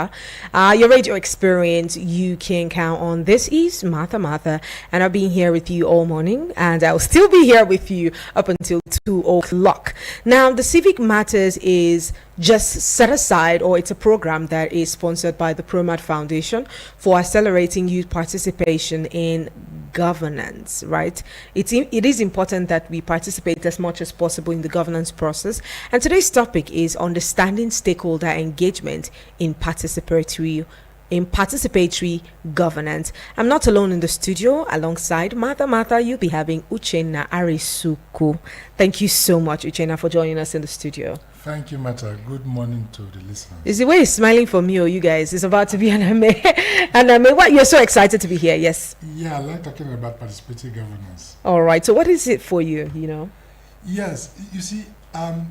Your radio experience, you can count on. This is Martha, and I've been here with you all morning, and I'll still be here with you up until 2 o'clock. Now, the Civic Matters is just set aside, or it's a program that is sponsored by the ProMat Foundation for accelerating youth participation in governance, right? It is important that we participate as much as possible in the governance process. And today's topic is understanding stakeholder engagement in participatory governance. I'm not alone in the studio. Alongside Martha, you'll be having Uchenna Arisuku. Thank you so much, Uchenna, for joining us in the studio. Thank you, Martha. Good morning to the listeners. Is the way he's smiling for me or you guys? It's about to be an anime. What? You're so excited to be here, yes? Yeah, I like talking about participatory governance. All right. So what is it for you, Yes, you see,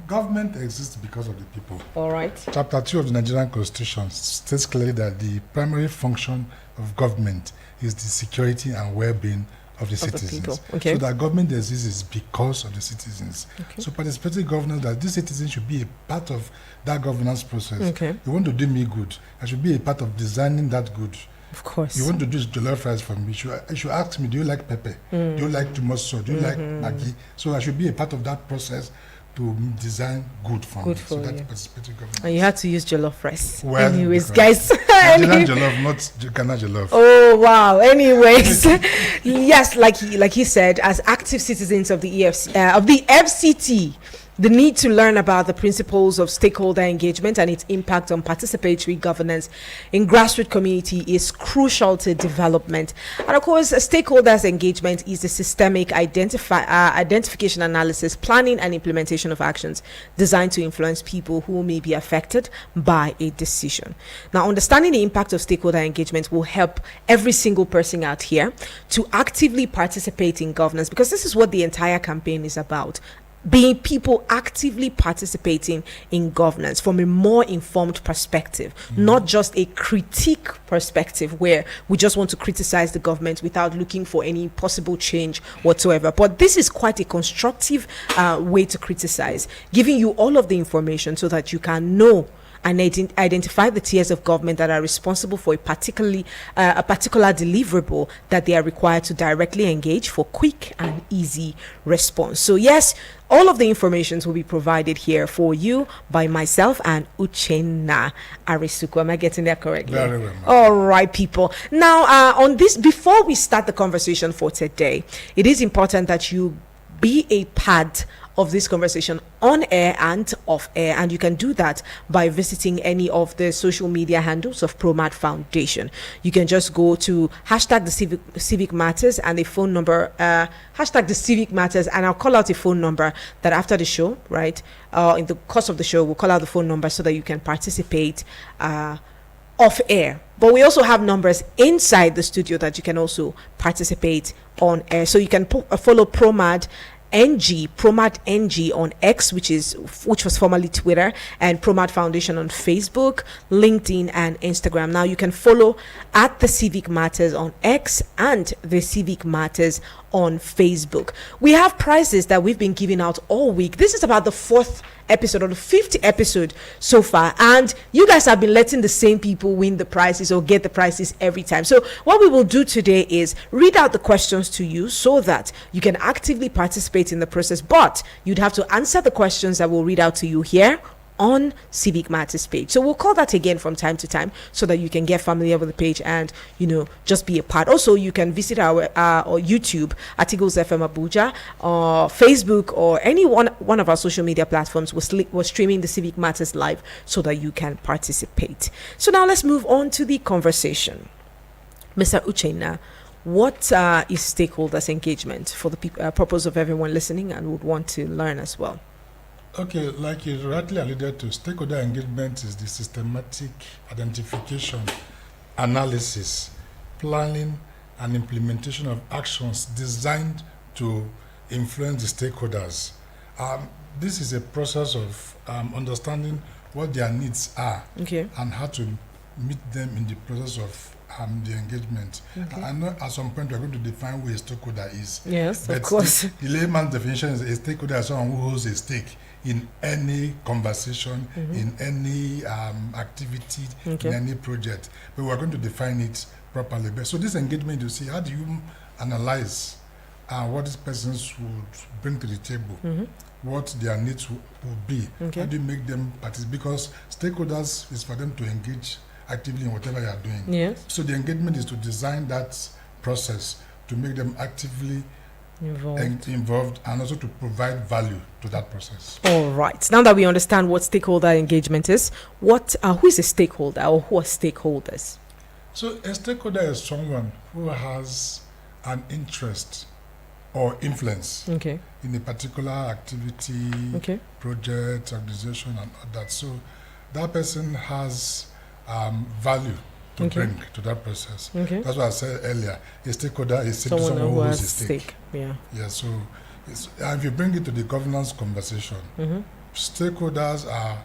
government exists because of the people. All right. Chapter 2 of the Nigerian Constitution states clearly that the primary function of government is the security and well-being of the citizens. Okay. So that government exists is because of the citizens. Okay. So participatory governance, that these citizens should be a part of that governance process. Okay. You want to do me good, I should be a part of designing that good. Of course. You want to do jollof rice for me, you should ask me, do you like pepper? Do you like tomato? Do you like Maggi? So I should be a part of that process to design good for me. So that's participatory governance. And you had to use jollof rice. Well, anyways, guys. Nigerian jollof, not Ghana jollof. Oh, wow. Anyways. Yes, like he said, as active citizens of the FCT, the need to learn about the principles of stakeholder engagement and its impact on participatory governance in grassroots community is crucial to development. And of course, stakeholders engagement is the systemic identification, analysis, planning, and implementation of actions designed to influence people who may be affected by a decision. Now, understanding the impact of stakeholder engagement will help every single person out here to actively participate in governance, because this is what the entire campaign is about. Being people actively participating in governance from a more informed perspective, not just a critique perspective where we just want to criticize the government without looking for any possible change whatsoever. But this is quite a constructive way to criticize, giving you all of the information so that you can know and identify the tiers of government that are responsible for a particular deliverable that they are required to directly engage for quick and easy response. So yes, all of the information will be provided here for you by myself and Uchenna Arisuku. Am I getting that correctly? Very well. All right, people. Now, on this, before we start the conversation for today, it is important that you be a part of this conversation on air and off air, and you can do that by visiting any of the social media handles of ProMat Foundation. You can just go to hashtag the Civic Matters and the phone number, hashtag the Civic Matters, and I'll call out a phone number that after the show, right, in the course of the show, we'll call out the phone number so that you can participate off air. But we also have numbers inside the studio that you can also participate on air. So you can follow ProMat NG on X, which was formerly Twitter, and ProMat Foundation on Facebook, LinkedIn, and Instagram. Now you can follow at the Civic Matters on X and the Civic Matters on Facebook. We have prizes that we've been giving out all week. This is about the 4th episode or the 5th episode so far, and you guys have been letting the same people win the prizes or get the prizes every time. So what we will do today is read out the questions to you so that you can actively participate in the process, but you'd have to answer the questions that we'll read out to you here on Civic Matters page. So we'll call that again from time to time so that you can get familiar with the page and just be a part. Also, you can visit our or YouTube at Eagles FM Abuja, or Facebook, or any one of our social media platforms. We're streaming the Civic Matters live so that you can participate. So now let's move on to the conversation. Mr. Uchenna, what is stakeholders engagement for the purpose of everyone listening and would want to learn as well? Okay, like you rightly alluded to, stakeholder engagement is the systematic identification, analysis, planning, and implementation of actions designed to influence the stakeholders. This is a process of understanding what their needs are, and how to meet them in the process of the engagement. Okay. I know at some point we're going to define who a stakeholder is. Yes, But of course. The layman's definition is a stakeholder is someone who holds a stake in any conversation, in any activity, Okay. in any project. But we're going to define it properly. But so this engagement, you see, how do you analyze what these persons would bring to the table, what their needs would be? Okay. How do you make them participate? Because stakeholders is for them to engage actively in whatever you are doing. Yes. So the engagement is to design that process to make them actively involved and also to provide value to that process. All right. Now that we understand what stakeholder engagement is, who is a stakeholder or who are stakeholders? So a stakeholder is someone who has an interest or influence Okay. in a particular activity, Okay. project, organization, and all that. So that person has value to Okay. bring to that process. Okay. That's what I said earlier. A stakeholder is Someone who holds has a stake. stake. Yeah. Yeah, so if you bring it to the governance conversation, stakeholders are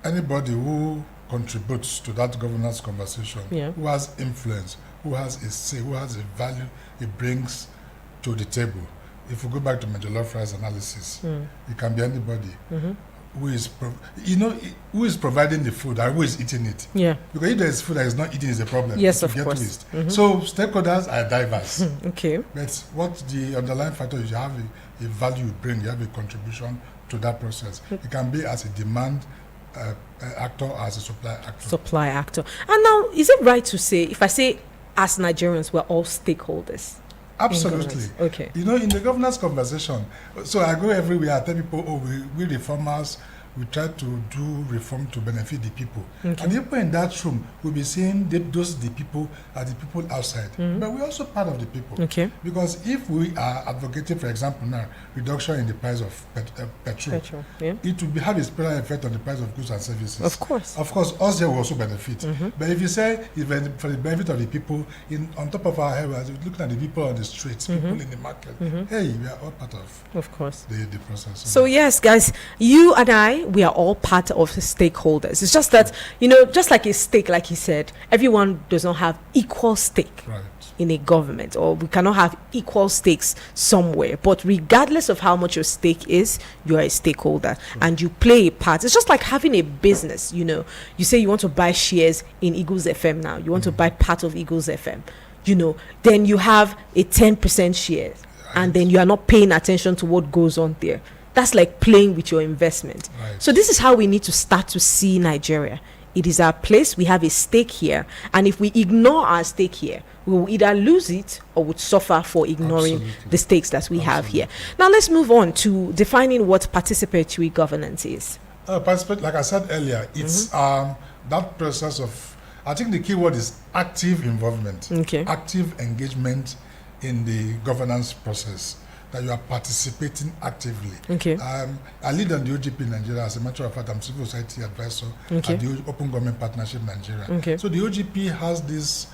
anybody who contributes to that governance conversation, Yeah. who has influence, who has a say, who has a value it brings to the table. If we go back to Major Fry's analysis, it can be anybody who is, who is providing the food and who is eating it. Yeah. Because if there is food that is not eating is a problem. Yes, You of get course. waste. So stakeholders are diverse. Okay. But what the underlying factor is, you have a value you bring, you have a contribution to that process. It can be as a demand actor or as a supply actor. Supply actor. And now, is it right to say, if I say as Nigerians, we're all stakeholders? Absolutely. Okay. You know, in the governance conversation, so I go everywhere, I tell people, oh, we reformers, we try to do reform to benefit the people. Okay. And the people in that room will be saying the people are the people outside. But we're also part of the people. Okay. Because if we are advocating, for example, now, reduction in the price of petrol, Yeah. it will have a spillover effect on the price of goods and services. Of course. Of course, us here will also benefit. But if you say it's for the benefit of the people, on top of our head, we're looking at the people on the streets, people in the market. Hey, we are all part of course. the process. So yes, guys, you and I, we are all part of the stakeholders. It's just that, just like a stake, like he said, everyone does not have equal stake Right. in a government, or we cannot have equal stakes somewhere. But regardless of how much your stake is, you are a stakeholder and you play a part. It's just like having a business. You say you want to buy shares in Eagles FM now. You want to buy part of Eagles FM. Then you have a 10% share, and then you are not paying attention to what goes on there. That's like playing with your investment. Right. So this is how we need to start to see Nigeria. It is our place. We have a stake here. And if we ignore our stake here, we will either lose it or would suffer for ignoring Absolutely. the stakes that we have here. Now let's move on to defining what participatory governance is. Participate, like I said earlier, it's that process of, I think the key word is active involvement, Okay. active engagement in the governance process, that you are participating actively. Okay. I lead on the OGP in Nigeria. As a matter of fact, I'm civil society advisor Okay. at the Open Government Partnership Nigeria. Okay. So the OGP has this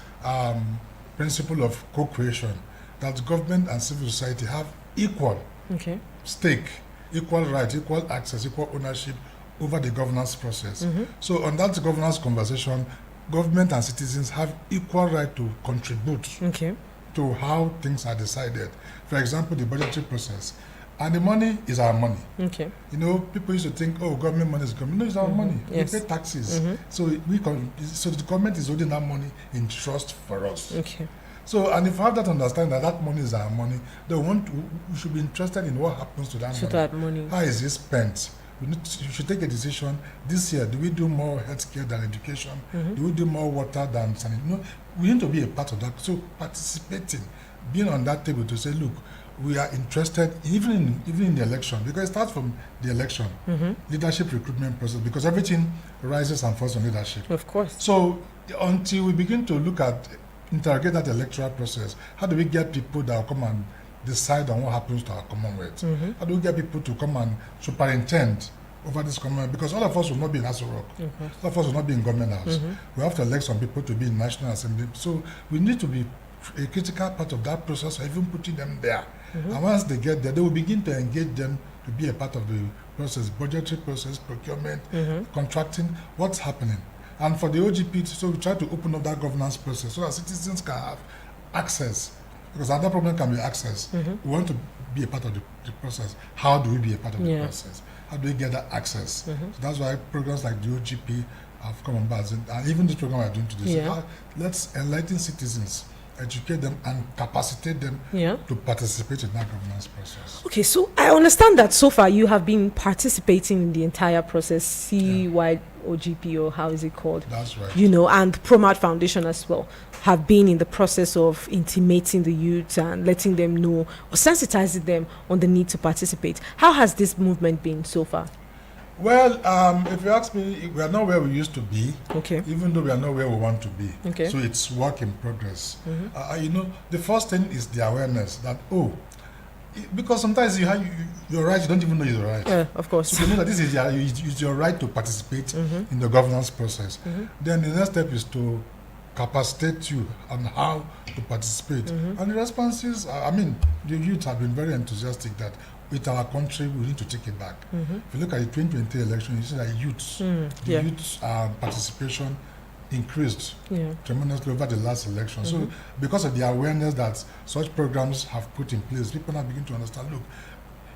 principle of co-creation, that government and civil society have equal Okay. stake, equal right, equal access, equal ownership over the governance process. So on that governance conversation, government and citizens have equal right to contribute Okay. to how things are decided. For example, the budgetary process. And the money is our money. Okay. People used to think, oh, government money is government. No, it's our money. Yes. We pay taxes. So so the government is holding that money in trust for us. Okay. So, and if we have that understanding that money is our money, we should be interested in what happens to that So money. that money. How is it spent? You should take a decision. This year, do we do more healthcare than education? Do we do more water than sanitation? We need to be a part of that. So participating, being on that table to say, look, we are interested even in the election, because it starts from the election, leadership recruitment process, because everything rises and falls on leadership. Of course. So until we begin to interrogate that electoral process, how do we get people that will come and decide on what happens to our Commonwealth? How do we get people to come and superintend over this Commonwealth? Because all of us will not be in Aso Rock. All of us will not be in Government House. We have to elect some people to be in National Assembly. So we need to be a critical part of that process, or even putting them there. And once they get there, they will begin to engage them to be a part of the process, budgetary process, procurement, contracting, what's happening. And for the OGP, so we try to open up that governance process so that citizens can have access. Because another problem can be access. We want to be a part of the process. How do we be a part of the process? How do we get that access? So that's why programs like the OGP have come on board. And even this program we're doing today. So let's enlighten citizens, educate them, and capacitate them to participate in that governance process. Okay, so I understand that so far you have been participating in the entire process, CYOGP, or how is it called? That's right. You know, and Promat Foundation as well have been in the process of intimating the youth and letting them know or sensitizing them on the need to participate. How has this movement been so far? Well, if you ask me, we are not where we used to be, even though we are not where we want to be. So it's work in progress. You know, the first thing is the awareness that, because sometimes you're right, you don't even know you're right. Of course. So you know that this is your right to participate in the governance process. Then the next step is to capacitate you on how to participate. And the responses, the youth have been very enthusiastic that with our country, we need to take it back. If you look at the 2020 election, you see that youth participation increased tremendously over the last election. So because of the awareness that such programs have put in place, people now begin to understand,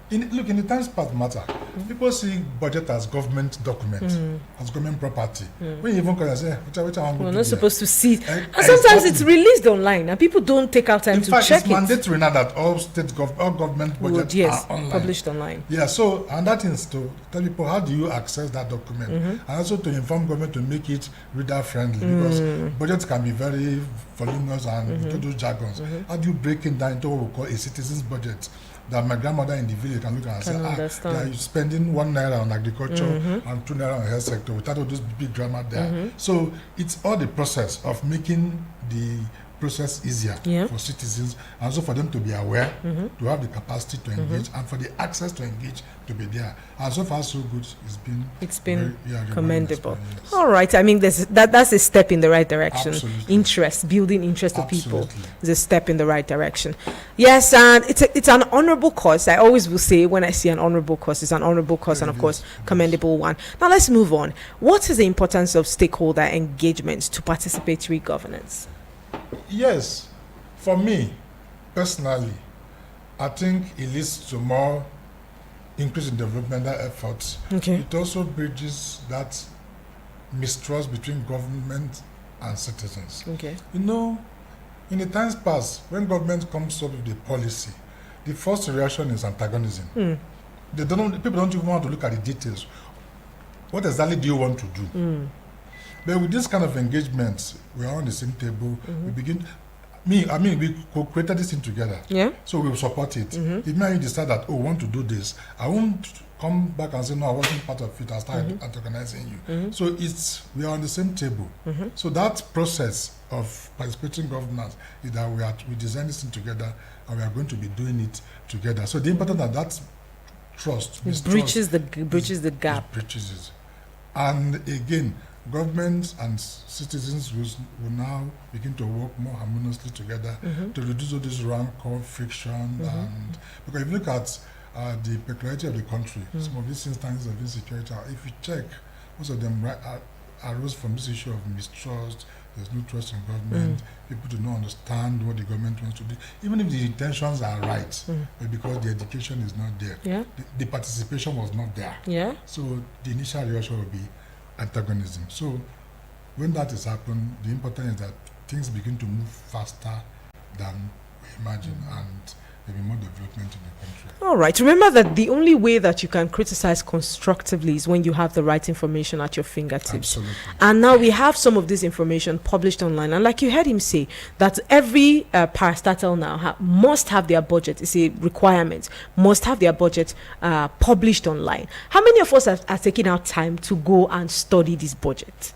in the times past matter, people see budget as government document, as government property. When you even call and say, which I want to do, we're not supposed to see it. And sometimes it's released online and people don't take out time to check it. In fact, it's mandatory now that all government budgets are online. Published online. Yeah, so, and that is to tell people, how do you access that document? And also to inform government to make it reader friendly, because budgets can be very voluminous and with those jargons. How do you break it down into what we call a citizen's budget? That my grandmother in the village can look at and say, they are spending 1 naira on agriculture and 2 naira on health sector without all those big grammar there. So it's all the process of making the process easier for citizens, and also for them to be aware, to have the capacity to engage, and for the access to engage to be there. And so far, so good. It's been commendable. Yes. All right. I mean, that's a step in the right direction. Absolutely. Building interest of people is a step in the right direction. Yes, and it's an honorable cause. I always will say, when I see an honorable cause, it's an honorable cause, and of course, commendable one. Now let's move on. What is the importance of stakeholder engagement to participatory governance? Yes, for me personally, I think it leads to more increase in developmental efforts. It also bridges that mistrust between government and citizens. You know, in the times past, when government comes up with a policy, the first reaction is antagonism. People don't even want to look at the details. What exactly do you want to do? But with this kind of engagement, we are on the same table. We begin. We created this thing together. So we will support it. If you decide that, we want to do this, I won't come back and say, no, I wasn't part of it. I started antagonizing you. So we are on the same table. So that process of participating governance is that we design this thing together, and we are going to be doing it together. So the importance of that trust, bridges the gap. Bridges it. And again, governments and citizens will now begin to work more harmoniously together to reduce all this rancor, friction, and because if you look at the peculiarity of the country, some of these instances of insecurity, if you check, most of them arose from this issue of mistrust. There's no trust in government. People do not understand what the government wants to do, even if the intentions are right, but because the education is not there, the participation was not there. So the initial reaction will be antagonism. So when that is happened, the important is that things begin to move faster than we imagine, and there will be more development in the country. All right. Remember that the only way that you can criticize constructively is when you have the right information at your fingertips. Absolutely. And now we have some of this information published online. And like you heard him say, that every parastatal now must have their budget. It's a requirement. Must have their budget published online. How many of us are taking out time to go and study this budget?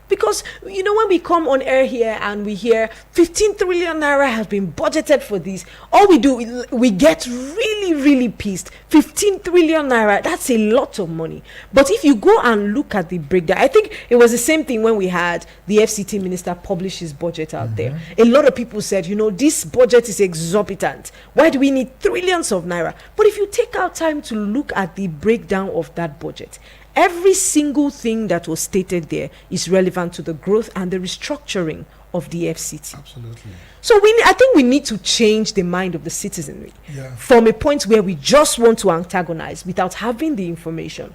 Because, you know, when we come on air here and we hear 15 trillion naira has been budgeted for this, all we do, we get really, really pissed. 15 trillion naira, that's a lot of money. But if you go and look at the breakdown, I think it was the same thing when we had the FCT minister publish his budget out there. A lot of people said, you know, this budget is exorbitant. Why do we need trillions of naira? But if you take out time to look at the breakdown of that budget, every single thing that was stated there is relevant to the growth and the restructuring of the FCT. Absolutely. So I think we need to change the mind of the citizenry from a point where we just want to antagonize without having the information.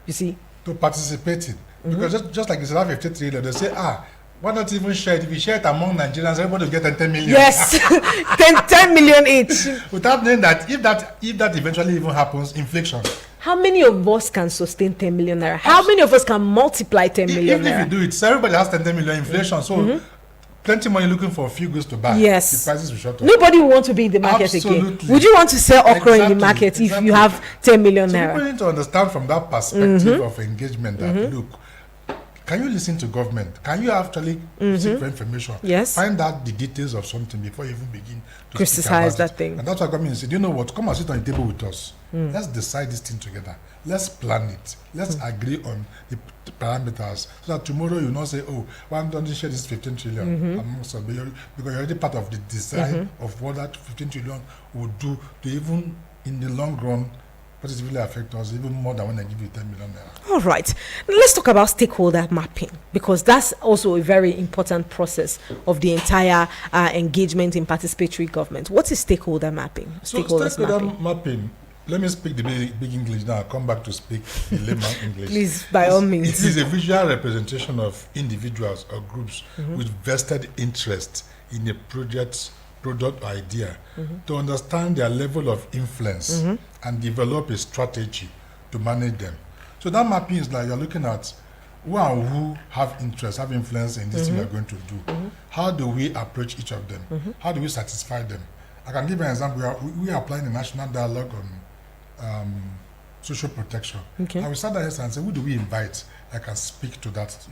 You see? To participate in. Because just like you said, 53, they say, why not even share it? If you share it among Nigerians, everybody will get 10 million. Yes, 10 million each. Without knowing that if that eventually even happens, inflation. How many of us can sustain 10 million naira? How many of us can multiply 10 million naira? If you do it, so everybody has 10 million inflation. So plenty money looking for a few goods to buy. Yes. The prices will shut up. Nobody will want to be in the market again. Would you want to sell okra in the market if you have 10 million naira? So people need to understand from that perspective of engagement that, look, can you listen to government? Can you actually seek for information? Yes. Find out the details of something before you even begin to criticize that it. thing. And that's why government said, you know what, come and sit on the table with us. Let's decide this thing together. Let's plan it. Let's agree on the parameters so that tomorrow you not say, why don't you share this 15 trillion amongst us? Because you're already part of the design of what that 15 trillion would do to even in the long run positively affect us even more than when I give you 10 million naira. All right. Let's talk about stakeholder mapping, because that's also a very important process of the entire engagement in participatory government. What is stakeholder mapping? Stakeholder mapping. Let me speak the big English now. I'll come back to speck the layman English. Please, by all means. It is a visual representation of individuals or groups with vested interest in a product or idea to understand their level of influence and develop a strategy to manage them. So that mapping is like you're looking at who have interest, have influence in this thing we're going to do. How do we approach each of them? How do we satisfy them? I can give you an example. We are applying the national dialogue on social protection. And we start that and say, who do we invite that can speak to that?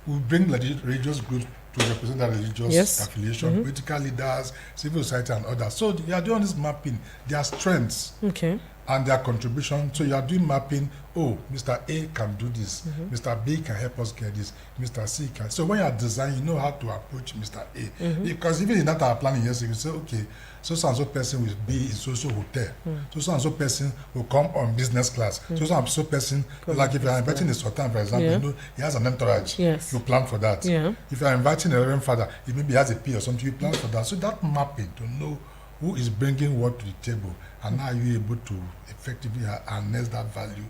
We bring religious groups to represent their religious affiliation, political leaders, civil society, and others. So you are doing this mapping, their strengths and their contribution. So you are doing mapping. Mr. A can do this. Mr. B can help us get this. Mr. C can. So when you are designing, you know how to approach Mr. A. Because even in that our planning, you say, okay, so person will be in social hotel. So person will come on business class. So person, like if you are inviting a sultan, for example, he has an entourage. Yes. You plan for that. If you are inviting a reverend father, he maybe has a P or something, you plan for that. So that mapping to know who is bringing what to the table and how are you able to effectively harness that value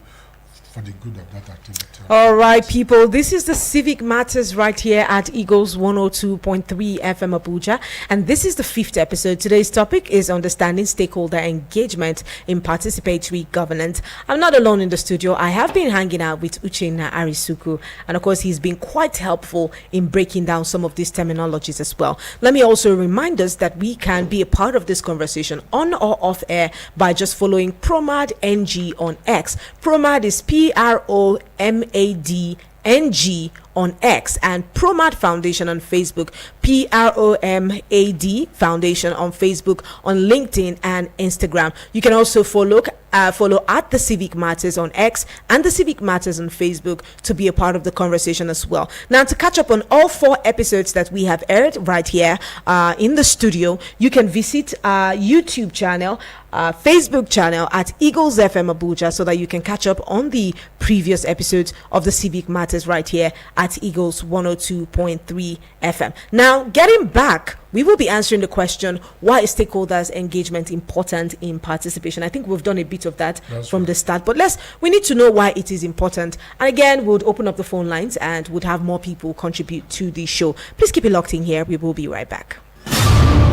for the good of that activity. All right, people, this is the Civic Matters right here at Eagles 102.3 FM Abuja, and this is the 5th episode. Today's topic is understanding stakeholder engagement in participatory governance. I'm not alone in the studio. I have been hanging out with Uchenna Arisuku, and of course, he's been quite helpful in breaking down some of these terminologies as well. Let me also remind us that we can be a part of this conversation on or off air by just following PROMAD NG on X. PROMAD is PROMAD NG on X, and PROMAD Foundation on Facebook, PROMAD Foundation on Facebook, on LinkedIn and Instagram. You can also follow at the Civic Matters on X and the Civic Matters on Facebook to be a part of the conversation as well. Now, to catch up on all 4 episodes that we have aired right here in the studio, you can visit our YouTube channel, Facebook channel at Eagles FM Abuja, so that you can catch up on the previous episodes of the Civic Matters right here at Eagles 102.3 FM. Now, getting back, we will be answering the question, why is stakeholders engagement important in participation? I think we've done a bit of that from the start, but we need to know why it is important. And again, we'll open up the phone lines and would have more people contribute to the show. Please keep it locked in here. We will be right back.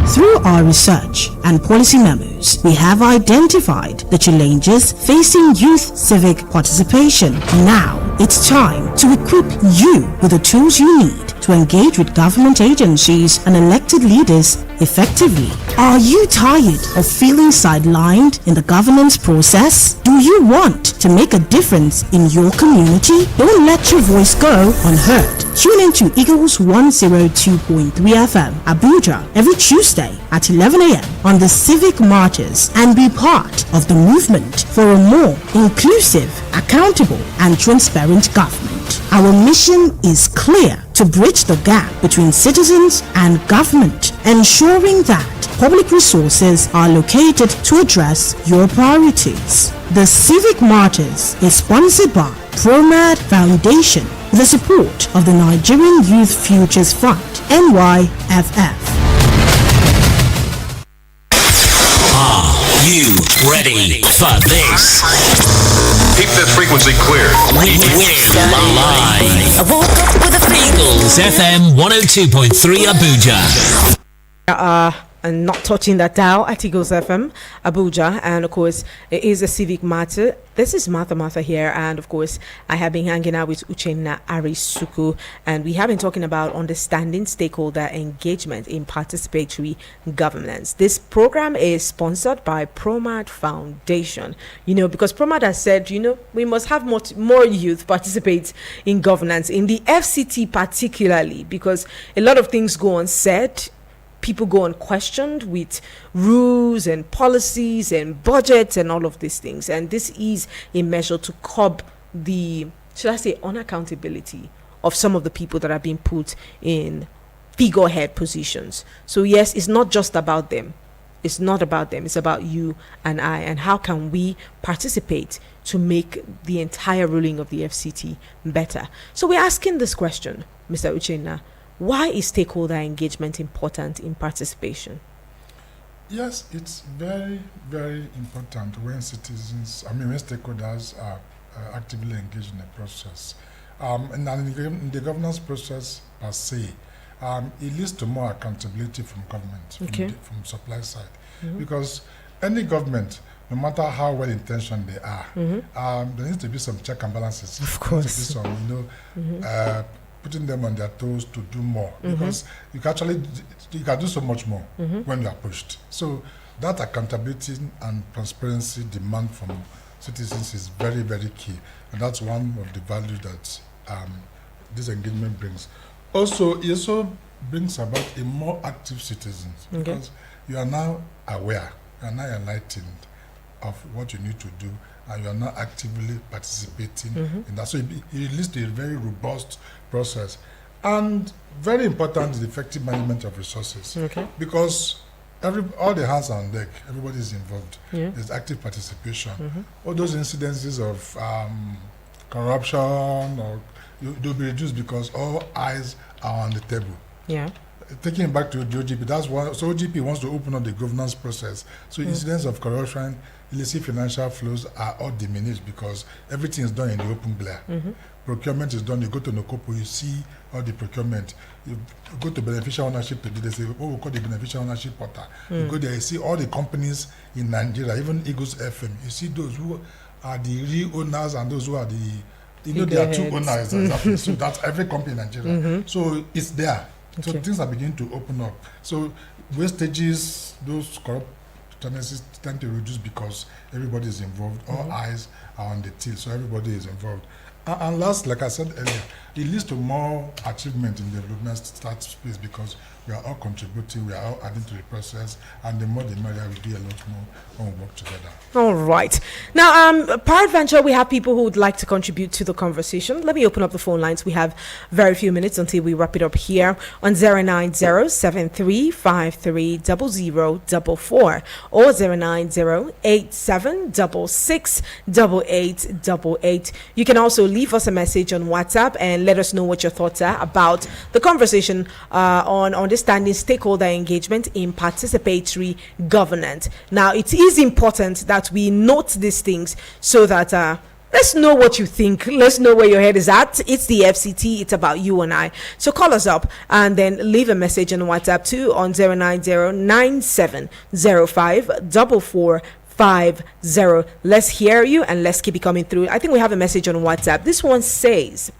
Through our research and policy memos, we have identified the challenges facing youth civic participation. Now, it's time to equip you with the tools you need to engage with government agencies and elected leaders effectively. Are you tired of feeling sidelined in the governance process? Do you want to make a difference in your community? Don't let your voice go unheard. Tune into Eagles 102.3 FM, Abuja, every Tuesday at 11 a.m. on the Civic Marches and be part of the movement for a more inclusive, accountable, and transparent government. Our mission is clear: to bridge the gap between citizens and government, ensuring that public resources are located to address your priorities. The Civic Marches is sponsored by ProMed Foundation with the support of the Nigerian Youth Futures Fund, NYFF. Are you ready for this? Keep this frequency clear. We're live. I woke up with a Eagles FM 102.3 Abuja. And not touching that dial at Eagles FM Abuja, and of course it is a civic matter. This is Martha here, and of course I have been hanging out with Uchenna Arisuku, and we have been talking about understanding stakeholder engagement in participatory governance. This program is sponsored by ProMed Foundation, because ProMed has said, we must have more youth participate in governance, in the FCT particularly, because a lot of things go unsaid. People go unquestioned with rules and policies and budgets and all of these things. And this is a measure to curb the, should I say, unaccountability of some of the people that are being put in figurehead positions. So yes, it's not just about them. It's not about them. It's about you and I. And how can we participate to make the entire ruling of the FCT better? So we're asking this question, Mr. Uchenna. Why is stakeholder engagement important in participation? Yes, it's very, very important when when stakeholders are actively engaged in the process. And in the governance process per se, it leads to more accountability from government, from supply side. Mm-hmm. Because any government, no matter how well intentioned they are, there needs to be some check and balances. Of course. There needs to be some, putting them on their toes to do more, because you can do so much more when you are pushed. So that accountability and transparency demand from citizens is very, very key, and that's one of the values that this engagement brings. Also, it also brings about a more active citizens, because you are now aware, you are now enlightened of what you need to do, and you are now actively participating in that. So it leads to a very robust process. And very important is the effective management of resources. Because all the hands are on deck, everybody is involved. There's active participation. All those incidences of corruption they'll be reduced because all eyes are on the table. Taking it back to OGP, that's why. So OGP wants to open up the governance process. So incidents of corruption, illicit financial flows are all diminished because everything is done in the open glare. Procurement is done. You go to Nokopo, you see all the procurement. You go to beneficial ownership today, they say, we call the beneficial ownership portal. You go there, you see all the companies in Nigeria, even Eagles FM. You see those who are the real owners and those who are there are two owners. Exactly. So that's every company in Nigeria. So it's there. So things are beginning to open up. So wastages, those corrupt tendencies tend to reduce because everybody is involved. All eyes are on the till, so everybody is involved. And last, like I said earlier, it leads to more achievement in the development start space because we are all contributing, we are all adding to the process, and the more the merrier, we do a lot more when we work together. All right. Now, peradventure, we have people who would like to contribute to the conversation. Let me open up the phone lines. We have very few minutes until we wrap it up here on 090-7353-0044 or 090-8766-8888. You can also leave us a message on WhatsApp and let us know what your thoughts are about the conversation on understanding stakeholder engagement in participatory governance. Now, it is important that we note these things so that let's know what you think. Let's know where your head is at. It's the FCT. It's about you and I. So call us up and then leave a message on WhatsApp too on 090-9705-4450. Let's hear you and let's keep it coming through. I think we have a message on WhatsApp. This one says,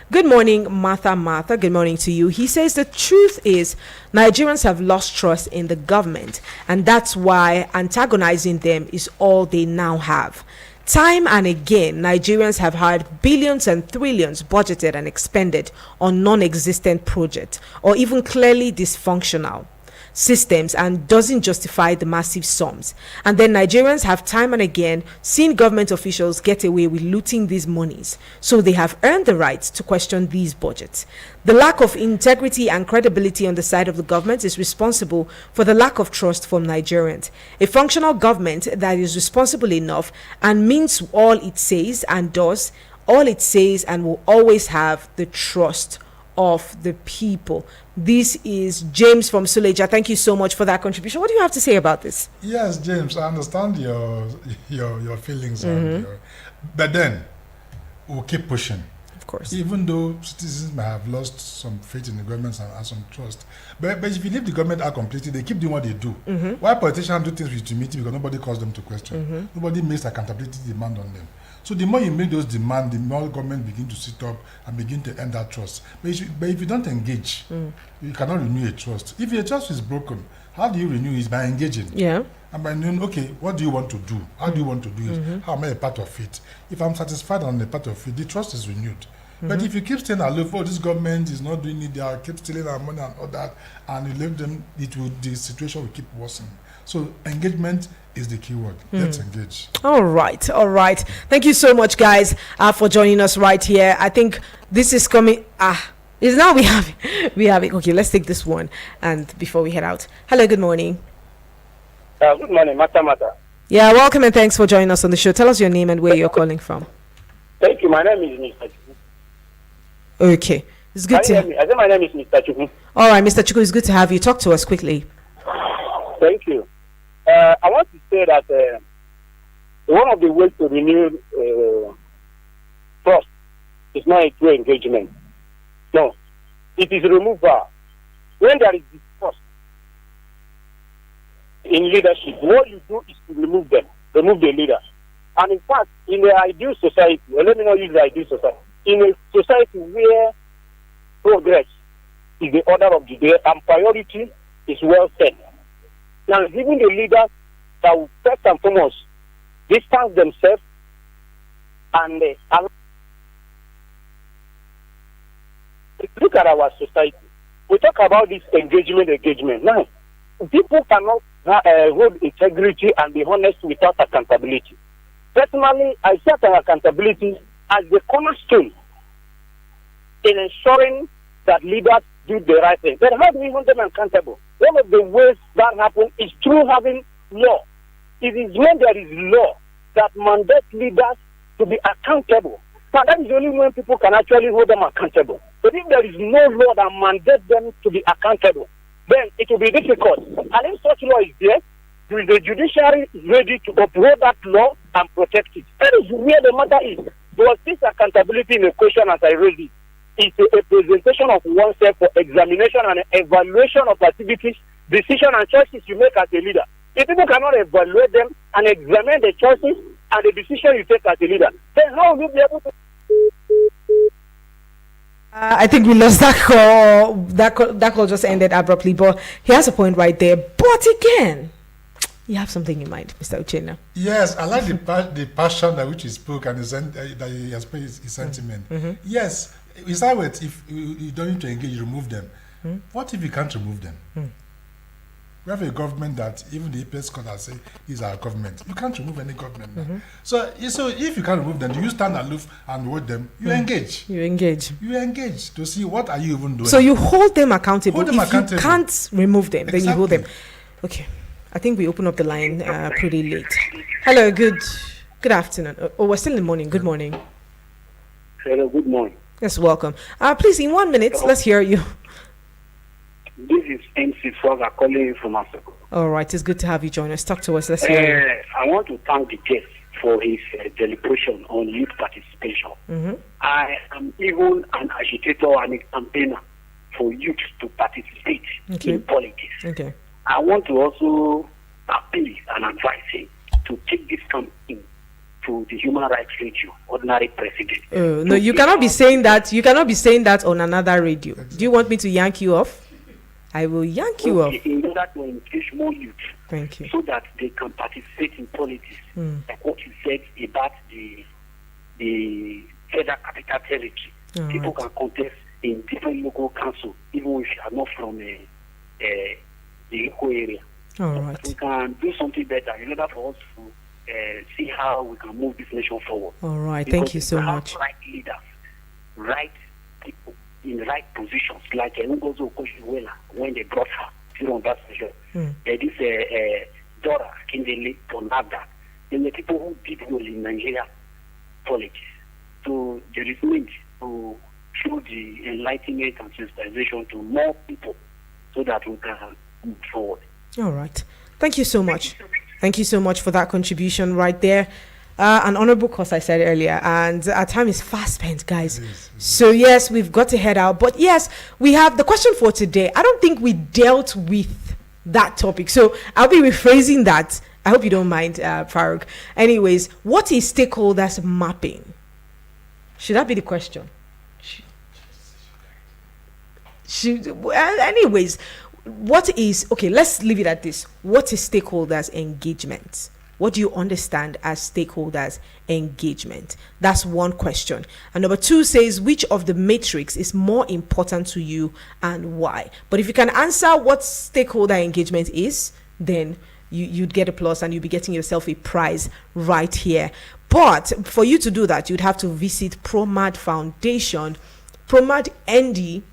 good morning, Martha. Good morning to you. He says the truth is Nigerians have lost trust in the government, and that's why antagonizing them is all they now have. Time and again, Nigerians have had billions and trillions budgeted and expended on non-existent projects or even clearly dysfunctional systems and doesn't justify the massive sums. And then Nigerians have time and again seen government officials get away with looting these monies, so they have earned the right to question these budgets. The lack of integrity and credibility on the side of the government is responsible for the lack of trust from Nigerians. A functional government that is responsible enough and means all it says and does all it says and will always have the trust of the people. This is James from Suleja. Thank you so much for that contribution. What do you have to say about this? Yes, James, I understand your feelings, but then we'll keep pushing. Of course. Even though citizens may have lost some faith in the government and some trust. But if you leave the government out completely, they keep doing what they do. Why politicians do things with impunity? Because nobody calls them to question. Nobody makes accountability demand on them. So the more you make those demands, the more government begin to sit up and begin to end that trust. But if you don't engage, you cannot renew a trust. If your trust is broken, how do you renew it? By engaging. Yeah. And by knowing, okay, what do you want to do? How do you want to do it? How am I a part of it? If I'm satisfied on a part of it, the trust is renewed. But if you keep staying aloof, this government is not doing it, they are keep stealing our money and all that, and you leave them, the situation will keep worsening. So engagement is the key word. Let's engage. All right. Thank you so much, guys, for joining us right here. I think this is coming. Is now we have it. Okay, let's take this one, and before we head out. Hello, good morning. Good morning, Mata. Yeah, welcome and thanks for joining us on the show. Tell us your name and where you're calling from. Thank you. My name is Mr. Chukwu. Okay, it's good to. I said my name is Mr. Chukwu. All right, Mr. Chukwu, it's good to have you. Talk to us quickly. Thank you. I want to say that one of the ways to renew trust is not a true engagement. No, it is removal. When there is distrust in leadership, what you do is to remove them, remove the leader. And in fact, in the ideal society, let me not use the ideal society, in a society where progress is the order of the day and priority is well set. Now, giving the leaders that will first and foremost distance themselves and look at our society. We talk about this engagement. Now, people cannot hold integrity and be honest without accountability. Personally, I set accountability as the cornerstone in ensuring that leaders do the right thing. But how do we hold them accountable? One of the ways that happens is through having law. It is when there is law that mandates leaders to be accountable. Now, that is only when people can actually hold them accountable. But if there is no law that mandates them to be accountable, then it will be difficult. And if such law is there, the judiciary is ready to uphold that law and protect it. That is where the matter is. Because this accountability in a question, as I raised it, is a presentation of oneself for examination and evaluation of activities, decisions, and choices you make as a leader. If people cannot evaluate them and examine the choices and the decision you take as a leader, then how will you be able to? I think we lost that call. That call just ended abruptly, but he has a point right there. But again, you have something in mind, Mr. Uchenna. Yes, I like the passion that which he spoke and that he has put his sentiment. Yes, it's that way. If you don't need to engage, remove them. What if you can't remove them? We have a government that even the APS scholars say is our government. You can't remove any government now. So if you can't remove them, do you stand aloof and hold them? You engage. You engage to see what are you even doing. So you hold them accountable. Hold them if accountable. You can't remove them, then you hold them. Exactly. Okay. I think we open up the line pretty late. Hello, good afternoon. Oh, we're still in the morning. Good morning. Hello, good morning. Yes, welcome. Please, in 1 minute, let's hear you. This is MC Frog calling you from Africa. All right, it's good to have you join us. Talk to us. Let's hear you. I want to thank the guest for his deliberation on youth participation. I am even an agitator and a campaigner for youth to participate in politics. Okay. I want to also appeal and advise him to take this campaign to the Human Rights Radio, ordinary president. No, you cannot be saying that. You cannot be saying that on another radio. Do you want me to yank you off? I will yank you off. In order to engage more youth. Thank you. So that they can participate in politics. Like what you said about the federal capital territory. People can contest in different local councils, even if you are not from the local area. All right. We can do something better in order for us to see how we can move this nation forward. All right. Because thank you so much. Right leaders, right people in the right positions, like Ngozo Okojuwela when they brought her to on that session. There is Dora Kindele for NAFDAC. And the people who did well in Nigeria politics. So there is need to show the enlightenment and sensitization to more people so that we can move forward. All right. Thank you so much. Thank you so much for that contribution right there. An honorable cause I said earlier, and our time is fast spent, guys. So yes, we've got to head out. But yes, we have the question for today. I don't think we dealt with that topic, so I'll be rephrasing that. I hope you don't mind, Farouk. Anyways, what is stakeholders mapping? Should that be the question? Anyways, what is, okay, let's leave it at this. What is stakeholders engagement? What do you understand as stakeholders engagement? That's one question. And number two says, which of the matrix is more important to you and why? But if you can answer what stakeholder engagement is, then you'd get a plus and you'll be getting yourself a prize right here. But for you to do that, you'd have to visit ProMad Foundation, ProMad NG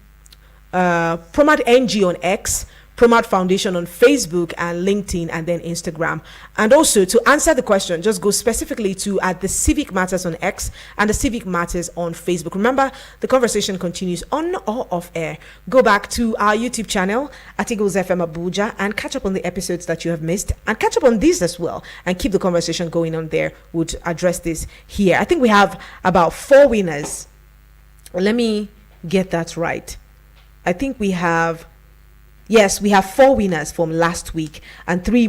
on X, ProMad Foundation on Facebook and LinkedIn and then Instagram. And also to answer the question, just go specifically to at the Civic Matters on X and the Civic Matters on Facebook. Remember, the conversation continues on or off air. Go back to our YouTube channel at Eagles FM Abuja and catch up on the episodes that you have missed and catch up on these as well and keep the conversation going on there. Would address this here. I think we have about 4 winners. Let me get that right. I think we have 4 winners from last week and three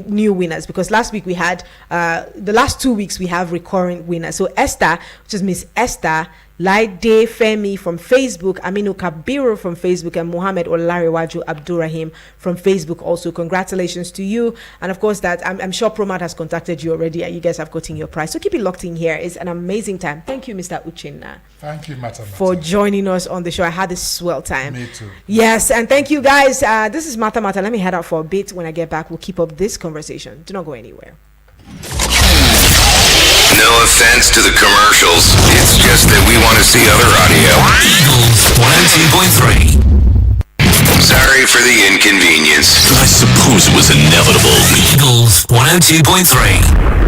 new winners, because last week we had the last 2 weeks we have recurring winners. So Esther, which is Miss Esther, Laide Femi from Facebook, Aminu Kabiru from Facebook, and Mohammed Olarewaju Abdurrahim from Facebook also. Congratulations to you. And of course that I'm sure ProMad has contacted you already and you guys have gotten your prize. So keep it locked in here. It's an amazing time. Thank you, Mr. Uchenna. Thank you, Mata, for joining us on the show. I had a swell time. Me too. Yes, and thank you guys. This is Mata. Let me head out for a bit. When I get back, we'll keep up this conversation. Do not go anywhere. No offense to the commercials. It's just that we want to see other audio. Eagles 102.3. Sorry for the inconvenience. I suppose it was inevitable. Eagles 102.3.